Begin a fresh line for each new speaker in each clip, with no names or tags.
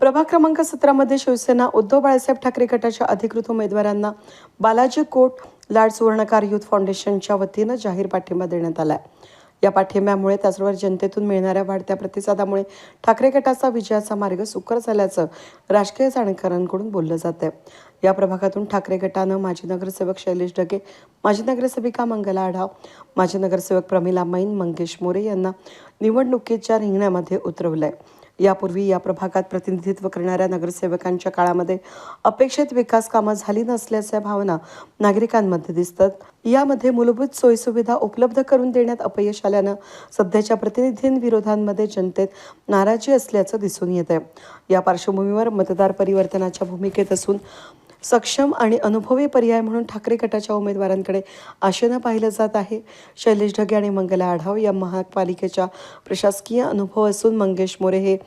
प्रभाग क्रमांक 17 मध्ये शिवसेना उद्धव बाळासाहेब ठाकरे गटाच्या अधिकृत उमेदवारांना बालाजी कोट लाड सुवर्णकार युथ फाउंडेशनच्या वतीनं जाहीर पाठिंबा देण्यात आला आहे। या पाठिंब्यामुळे त्याचबरोबर जनतेतून मिळणाऱ्या वाढत्या प्रतिसादामुळे ठाकरे गटाचा विजयाचा मार्ग सुकर झाल्याचं राजकीय जाणकारांकडून बोललं जातं। या प्रभागातून ठाकरे गटानं माजी नगरसेवक शैलेश ढगे, माजी नगरसेविका मंगला आढाव, माजी नगरसेवक प्रमिला मैन, मंगेश मोरे यांना निवडणुकीच्या रिंगणामध्ये उतरवलंय। यापूर्वी या प्रभागात प्रतिनिधित्व करणाऱ्या नगरसेवकांच्या काळामध्ये अपेक्षित विकास कामं झाली नसल्याच्या भावना नागरिकांमध्ये दिसतात। यामध्ये मूलभूत सोयीसुविधा उपलब्ध करून देण्यात अपयश आल्यानं सध्याच्या प्रतिनिधींविरोधांमध्ये जनतेत नाराजी असल्याचं दिसून येत आहे। या पार्श्वभूमीवर मतदार परिवर्तनाच्या भूमिकेत असून सक्षम आणि अनुभवी पर्याय म्हणून ठाकरे गटाच्या उमेदवारांकडे आशेनं पाहिलं जात आहे। शैलेश ढगे आणि मंगला आढाव या महापालिकेच्या प्रशासकीय अनुभव असून मंगेश मोरे हे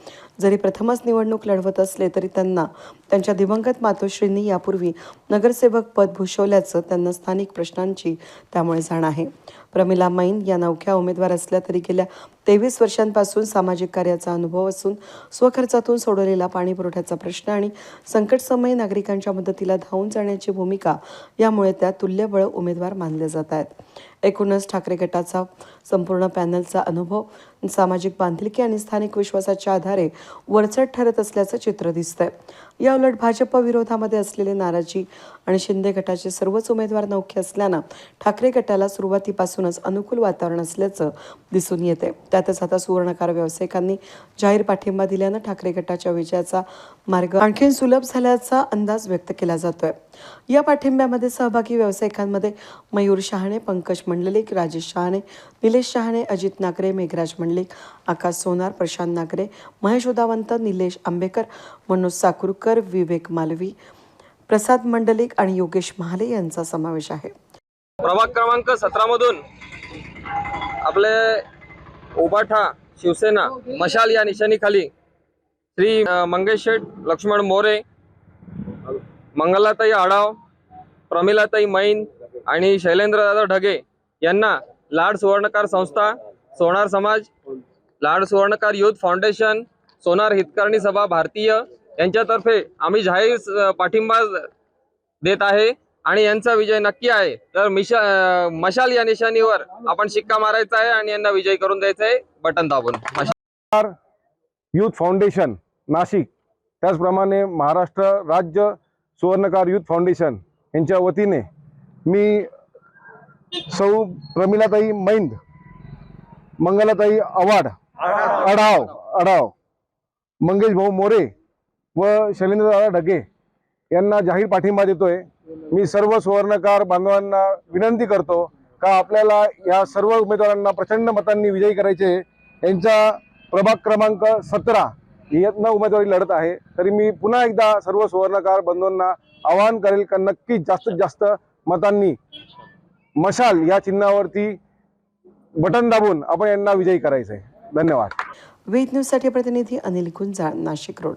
जरी प्रथमच निवडणूक लढवत असले तरी त्यांना त्यांच्या दिवंगत मातोश्रींनी यापूर्वी नगरसेवक पद भूषवल्याचं त्यांना स्थानिक प्रश्नांची त्यामुळे जाण आहे। प्रमिला मैन या नवख्या उमेदवार असल्या तरी गेल्या 23 वर्षांपासून सामाजिक कार्याचा अनुभव असून स्वखर्चातून सोडवलेला पाणी पुरवठ्याचा प्रश्न आणि संकटसमयी नागरिकांच्या मदतीला धावून जाण्याची भूमिका यामुळे त्या तुल्यबळ उमेदवार मानले जात आहेत। एकूणच ठाकरे गटाचा संपूर्ण पॅनलचा अनुभव सामाजिक बांधिलकी आणि स्थानिक विश्वासाच्या आधारे वरचढ ठरत असल्याचं चित्र दिसतंय। या उलट भाजप विरोधामध्ये असलेली नाराजी आणि शिंदे गटाचे सर्वच उमेदवार नौखे असल्यानं ठाकरे गटाला सुरुवातीपासूनच अनुकूल वातावरण असल्याचं दिसून येते। त्यातच आता सुवर्णकार व्यावसायिकांनी जाहीर पाठिंबा दिल्यानं ठाकरे गटाच्या विजयाचा मार्ग आणखी सुलभ झाल्याचा अंदाज व्यक्त केला जातोय। या पाठिंब्यामध्ये सहभागी व्यावसायिकांमध्ये मयूर शहाणे, पंकज मंडलिक, राजेश शहाणे, निलेश शहाणे, अजित नागरे, मेघराज मंडलिक, आकाश सोनार, प्रशांत नागरे, महेश उदावंत, निलेश आंबेकर, मनोज साकुरकर, विवेक मालवी, प्रसाद मंडलिक आणि योगेश महाले यांचा समावेश आहे।
प्रभाग क्रमांक 17 मधून आपले उबाठा शिवसेना मशाल या निशाणीखाली श्री मंगेश शेठ लक्ष्मण मोरे, मंगलाताई आढाव, प्रमिलाताई मैन आणि शैलेंद्रदादा ढगे यांना लाड सुवर्णकार संस्था, सोनार समाज, लाड सुवर्णकार युथ फाउंडेशन, सोनार हितकारणी सभा भारतीय यांच्यातर्फे आम्ही जाहीर पाठिंबा देत आहे आणि यांचा विजय नक्की आहे। तर मशाल या निशाणीवर आपण शिक्का मारायचा आहे आणि यांना विजय करून द्यायचा आहे बटन दाबून।
मशाल युथ फाउंडेशन नाशिक, त्याचप्रमाणे महाराष्ट्र राज्य सुवर्णकार युथ फाउंडेशन यांच्या वतीने मी सौ प्रमिलाताई मैंद, मंगलाताई आढाव, मंगेश भाऊ मोरे व शैलेंद्रदादा ढगे यांना जाहीर पाठिंबा देतोय। मी सर्व सुवर्णकार बांधवांना विनंती करतो का आपल्याला या सर्व उमेदवारांना प्रचंड मतांनी विजयी करायचे। यांचा प्रभाग क्रमांक 17 यातनं उमेदवारी लढत आहे। तरी मी पुन्हा एकदा सर्व सुवर्णकार बंधूंना आवाहन करेल का नक्की जास्तीत जास्त मतांनी मशाल या चिन्हावरती बटन दाबून आपण यांना विजयी करायचंय। धन्यवाद।
वेद न्यूजसाठी प्रतिनिधी अनिल गुंजाळ, नाशिक रोड।